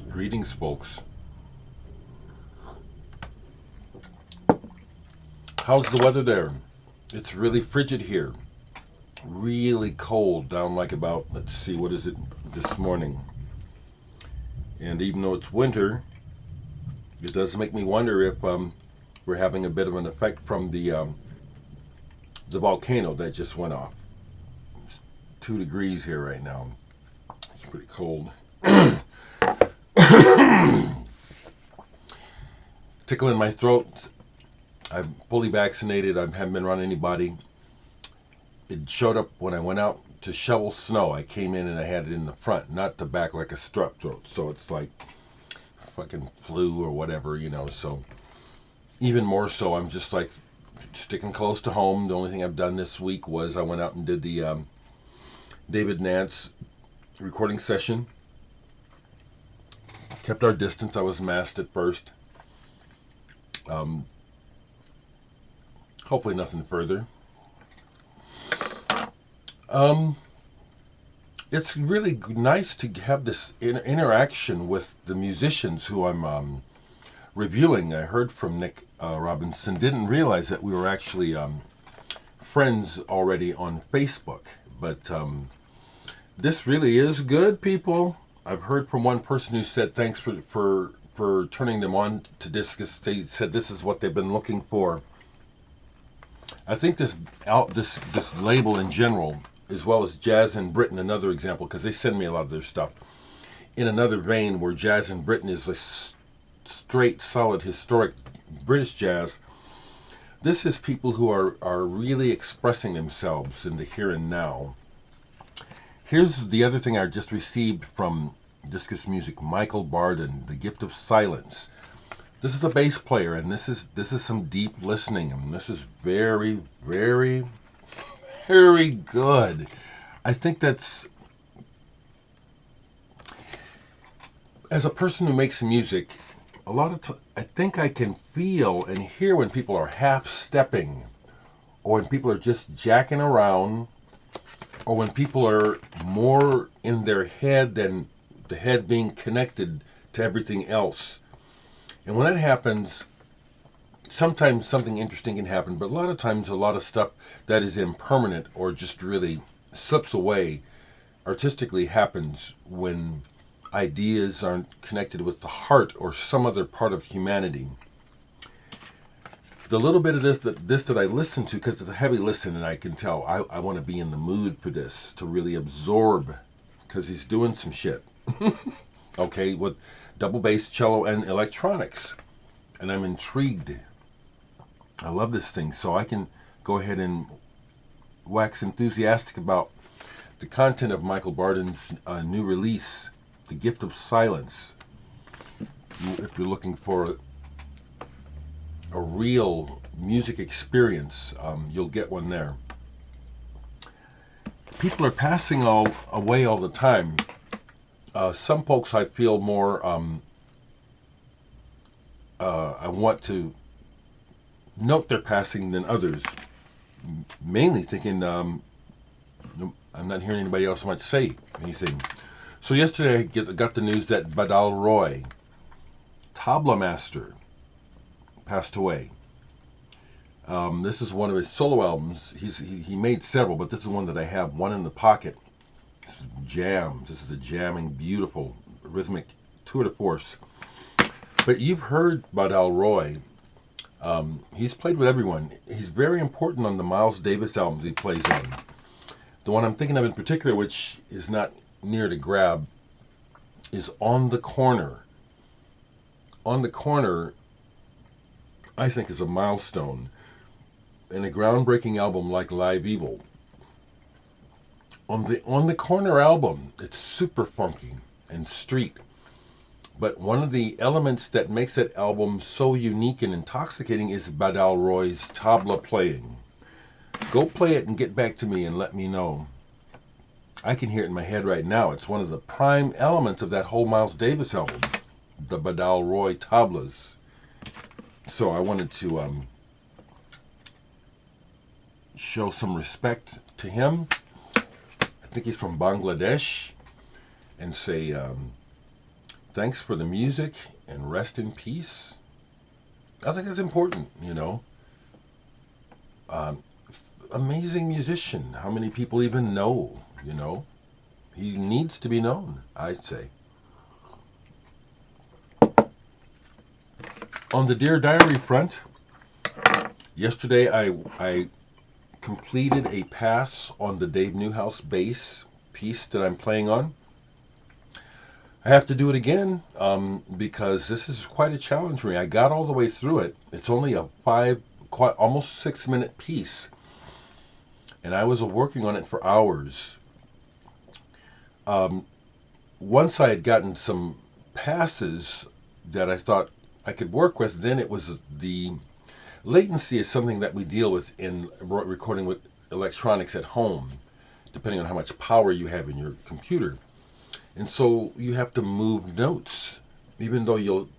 Greetings, folks. How's the weather there? It's really frigid here. Really cold, down like about, let's see, what is it this morning? And even though it's winter, it does make me wonder if we're having a bit of an effect from the volcano that just went off. It's 2 degrees here right now. It's pretty cold. Tickle in my throat. I'm fully vaccinated. I haven't been around anybody. It showed up when I went out to shovel snow. I came in and I had it in the front, not the back like a strep throat. So it's like fucking flu or whatever. So even more so, I'm just like sticking close to home. The only thing I've done this week was I went out and did the David Nance recording session. Kept our distance. I was masked at first. Hopefully nothing further. It's really nice to have this interaction with the musicians who I'm reviewing. I heard from Nick Robinson. Didn't realize that we were actually friends already on Facebook. But this really is good, people. I've heard from one person who said thanks for turning them on to Discus. They said this is what they've been looking for. I think this label in general, as well as Jazz in Britain, another example, because they send me a lot of their stuff, in another vein where Jazz in Britain is a straight, solid, historic British jazz. This is people who are really expressing themselves in the here and now. Here's the other thing I just received from Discus Music, Michael Bardon, The Gift of Silence. This is a bass player, and this is some deep listening, and this is very, very, very good. I think that's, as a person who makes music, a lot of I think I can feel and hear when people are half-stepping, or when people are just jacking around, or when people are more in their head than the head being connected to everything else. And when that happens, sometimes something interesting can happen, but a lot of times a lot of stuff that is impermanent or just really slips away artistically happens when ideas aren't connected with the heart or some other part of humanity. The little bit of this that I listen to, because it's a heavy listen, and I can tell I want to be in the mood for this, to really absorb, because he's doing some shit. Okay, with double bass, cello, and electronics. And I'm intrigued. I love this thing, so I can go ahead and wax enthusiastic about the content of Michael Bardon's new release, The Gift of Silence. If you're looking for a real music experience, you'll get one there. People are passing away all the time. Some folks I feel more, I want to note their passing than others. Mainly thinking, I'm not hearing anybody else much say anything. So yesterday I got the news that Badal Roy, tabla master, passed away. This is one of his solo albums. He made several, but this is one that I have, one in the pocket. This is jams. This is a jamming, beautiful, rhythmic tour de force. But you've heard Badal Roy. He's played with everyone. He's very important on the Miles Davis albums he plays on. The one I'm thinking of in particular, which is not near to grab, is On the Corner. On the Corner, I think, is a milestone in a groundbreaking album like Live Evil. On the Corner album, it's super funky and street. But one of the elements that makes that album so unique and intoxicating is Badal Roy's tabla playing. Go play it and get back to me and let me know. I can hear it in my head right now. It's one of the prime elements of that whole Miles Davis album, the Badal Roy tablas. So I wanted to show some respect to him. I think he's from Bangladesh, and say thanks for the music and rest in peace. I think that's important, you know. Um, Amazing musician. How many people even know, you know? He needs to be known, I'd say. On the Dear Diary front, yesterday I completed a pass on the Dave Newhouse bass piece that I'm playing on. I have to do it again because this is quite a challenge for me. I got all the way through it. It's only a almost 6 minute piece, and I was working on it for hours. Once I had gotten some passes that I thought I could work with, then it was the latency is something that we deal with in recording with electronics at home, depending on how much power you have in your computer. And so you have to move notes, even though you'll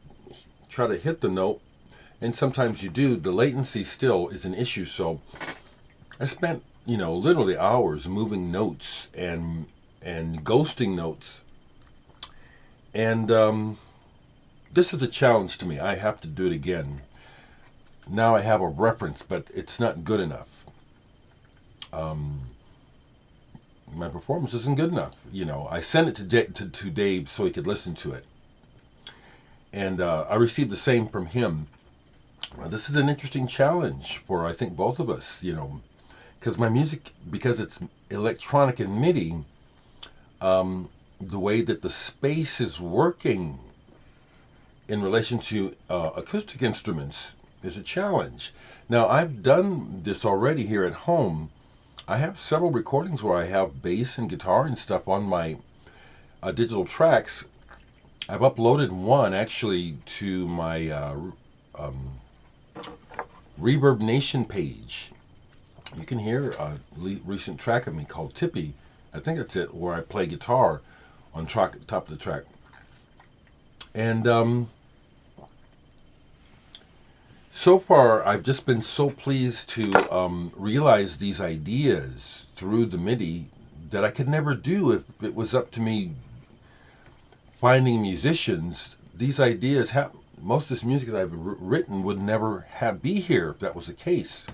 try to hit the note, and sometimes you do, the latency still is an issue. So I spent, literally hours moving notes and ghosting notes. And this is a challenge to me. I have to do it again. Now I have a reference, but it's not good enough. My performance isn't good enough. I sent it to Dave so he could listen to it. And I received the same from him. This is an interesting challenge for, I think, both of us, because my music, because it's electronic and MIDI, the way that the space is working in relation to acoustic instruments is a challenge. Now, I've done this already here at home. I have several recordings where I have bass and guitar and stuff on my digital tracks. I've uploaded one actually to my Reverb Nation page. You can hear a recent track of me called Tippy. I think that's it, where I play guitar on top of the track. And so far, I've just been so pleased to realize these ideas through the MIDI that I could never do if it was up to me finding musicians. These ideas, most of this music that I've written would never be here if that was the case.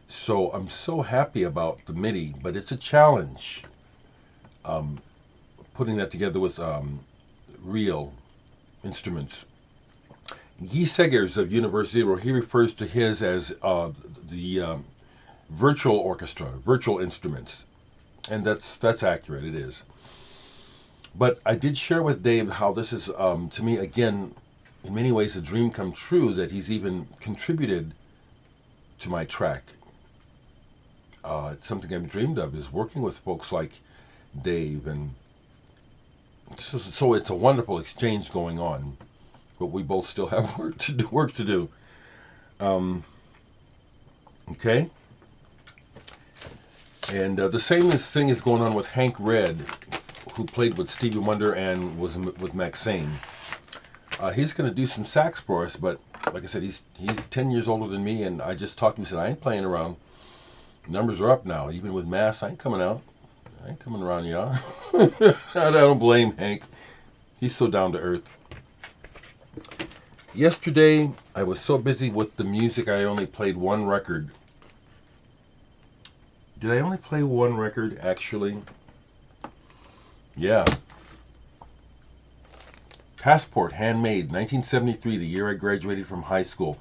So I'm so happy about the MIDI, but it's a challenge putting that together with real instruments. Guy Seggers of Universe Zero, he refers to his as the virtual orchestra, virtual instruments. And that's accurate, it is. But I did share with Dave how this is, to me, again, in many ways a dream come true, that he's even contributed to my track. It's something I've dreamed of, is working with folks like Dave. And so it's a wonderful exchange going on. But we both still have work to do. Okay? And the same thing is going on with Hank Red, who played with Stevie Wonder and was with Maxine. He's going to do some sax for us, but like I said, he's 10 years older than me, and I just talked to him and said, I ain't playing around. Numbers are up now. Even with Mass, I ain't coming out. I ain't coming around, y'all. I don't blame Hank. He's so down to earth. Yesterday, I was so busy with the music, I only played one record. Did I only play one record, actually? Yeah. Passport, Handmade, 1973, the year I graduated from high school.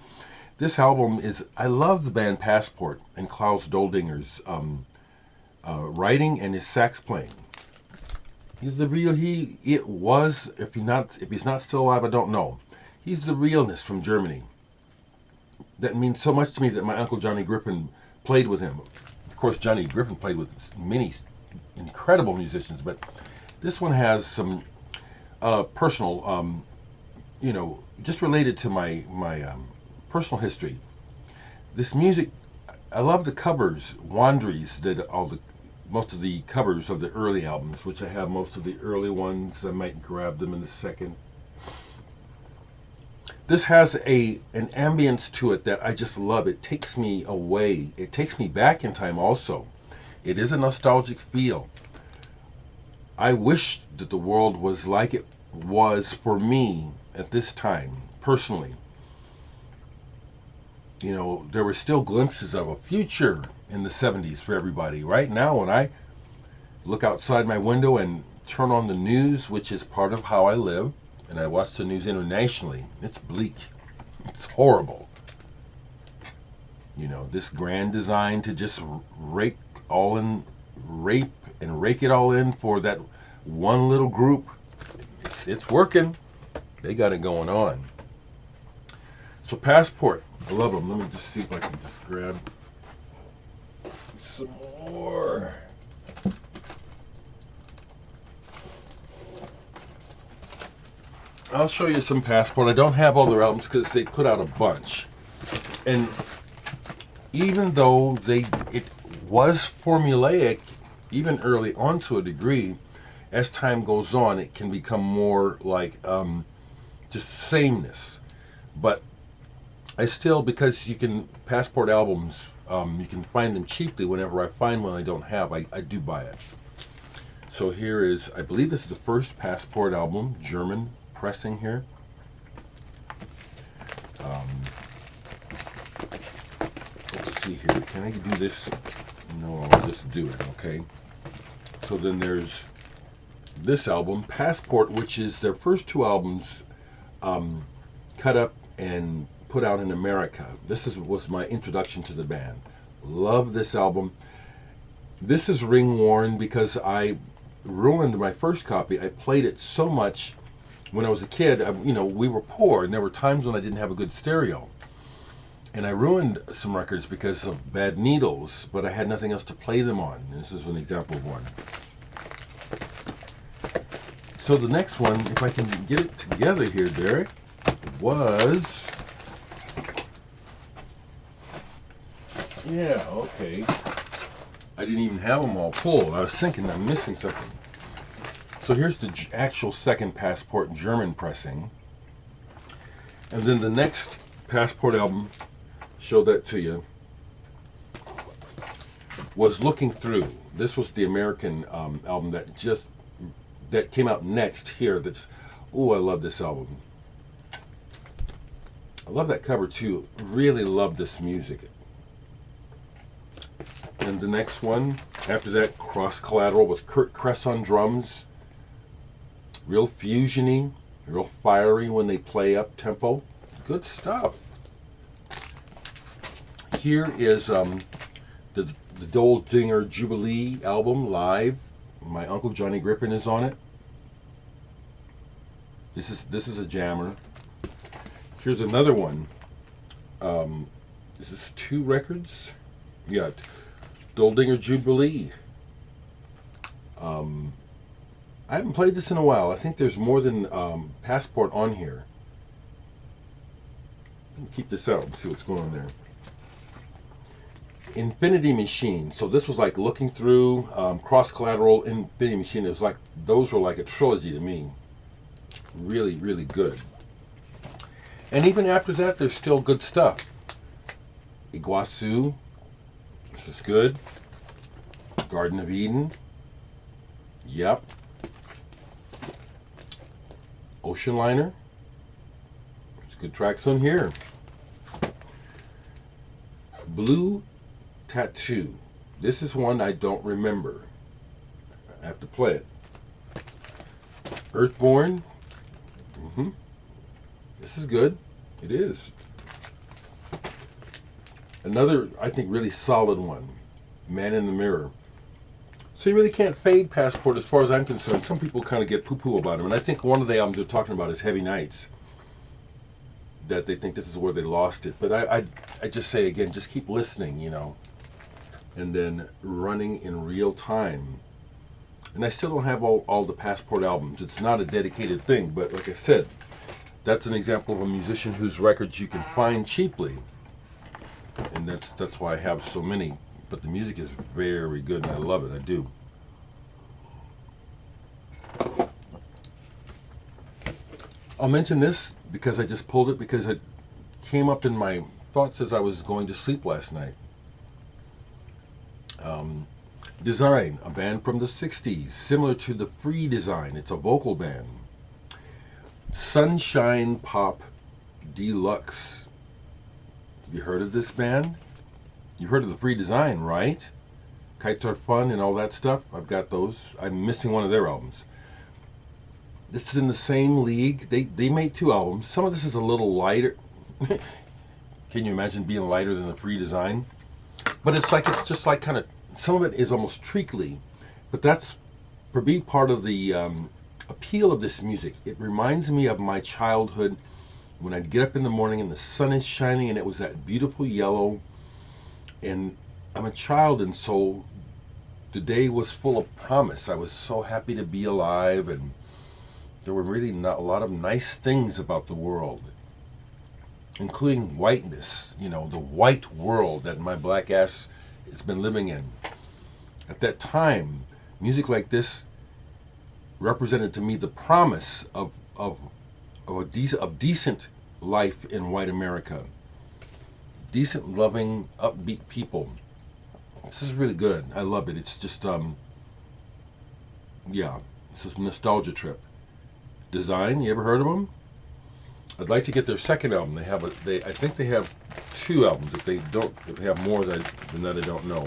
This album I love the band Passport and Klaus Doldinger's writing and his sax playing. He's the real, if he's not still alive, I don't know. He's the realness from Germany. That means so much to me that my Uncle Johnny Griffin played with him. Of course, Johnny Griffin played with many incredible musicians, but this one has some personal, just related to my personal history. This music, I love the covers. Wandries did most of the covers of the early albums, which I have most of the early ones. I might grab them in a second. This has an ambience to it that I just love. It takes me away. It takes me back in time also. It is a nostalgic feel. I wish that the world was like it was for me at this time, personally, there were still glimpses of a future in the 70s for everybody. Right now, when I look outside my window and turn on the news, which is part of how I live, and I watch the news internationally, it's bleak. It's horrible. This grand design to just rape and rake it all in for that one little group. It's working. They got it going on. So Passport, I love them. Let me just see if I can just grab some more. I'll show you some Passport. I don't have all their albums because they put out a bunch. And even though it was formulaic, even early on to a degree, as time goes on, it can become more like just sameness. But I still, because Passport albums, you can find them cheaply. Whenever I find one I don't have, I do buy it. So here is, I believe this is the first Passport album, German pressing here. Let's see here. Can I do this? No, I'll just do it, okay? So then there's this album, Passport, which is their first two albums cut up and put out in America. Was my introduction to the band. Love this album. This is ring worn because I ruined my first copy. I played it so much when I was a kid. We were poor, and there were times when I didn't have a good stereo. And I ruined some records because of bad needles, but I had nothing else to play them on. This is an example of one. So the next one, if I can get it together here, Dereck, was... Yeah, okay. I didn't even have them all full. I was thinking I'm missing something. So here's the actual second Passport German pressing. And then the next Passport album, show that to you, was Looking Through. This was the American album that came out next here. I love this album. I love that cover too. Really love this music. And the next one, after that, Cross Collateral with Kurt Kress on drums. Real fusiony, real fiery when they play up tempo. Good stuff. Here is the Dole Dinger Jubilee album live. My Uncle Johnny Griffin is on it. This is a jammer. Here's another one. Is this 2 records? Yeah, Dole Dinger Jubilee. I haven't played this in a while. I think there's more than Passport on here. Keep this out and see what's going on there. Infinity Machine. So this was like Looking Through, Cross Collateral, Infinity Machine. It was like, those were like a trilogy to me. Really, really good. And even after that, there's still good stuff. Iguazu. This is good. Garden of Eden. Yep. Ocean Liner. There's good tracks on here. Blue Tattoo. This is one I don't remember. I have to play it. Earthborn. This is good. It is. Another, I think, really solid one. Man in the Mirror. So you really can't fade Passport as far as I'm concerned. Some people kind of get poo-poo about him. And I think one of the albums they're talking about is Heavy Nights. That they think this is where they lost it. But I just say again, just keep listening, And then running in real time. And I still don't have all the Passport albums. It's not a dedicated thing. But like I said, that's an example of a musician whose records you can find cheaply. And that's why I have so many. But the music is very good, and I love it. I do. I'll mention this because I just pulled it because it came up in my thoughts as I was going to sleep last night. Design, a band from the 60s, similar to the Free Design. It's a vocal band. Sunshine Pop Deluxe. Have you heard of this band? You've heard of the Free Design, right? Kites Are Fun and all that stuff. I've got those. I'm missing one of their albums. This is in the same league. They made 2 albums. Some of this is a little lighter. Can you imagine being lighter than the Free Design? But it's just like kind of, some of it is almost treacly. But that's, for me, part of the appeal of this music. It reminds me of my childhood when I'd get up in the morning and the sun is shining and it was that beautiful yellow. And I'm a child, and so the day was full of promise. I was so happy to be alive, and there were really not a lot of nice things about the world, including whiteness, the white world that my black ass has been living in. At that time, music like this represented to me the promise of decent life in white America. Decent, loving, upbeat people. This is really good. I love it. It's just, it's just a nostalgia trip. Design, you ever heard of them? I'd like to get their second album. I think they have 2 albums. If they have more than that, I don't know.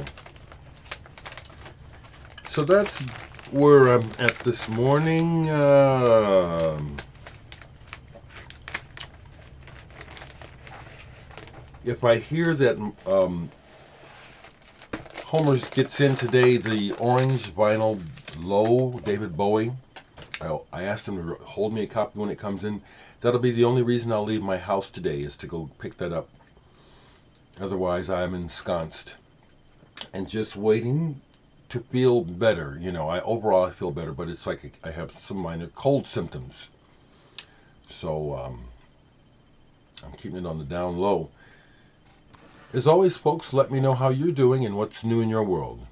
So that's where I'm at this morning. If I hear that Homer gets in today the orange vinyl Low, David Bowie, I asked him to hold me a copy when it comes in. That'll be the only reason I'll leave my house today, is to go pick that up. Otherwise, I'm ensconced and just waiting to feel better. Overall I feel better, but it's like I have some minor cold symptoms. So I'm keeping it on the down low. As always, folks, let me know how you're doing and what's new in your world.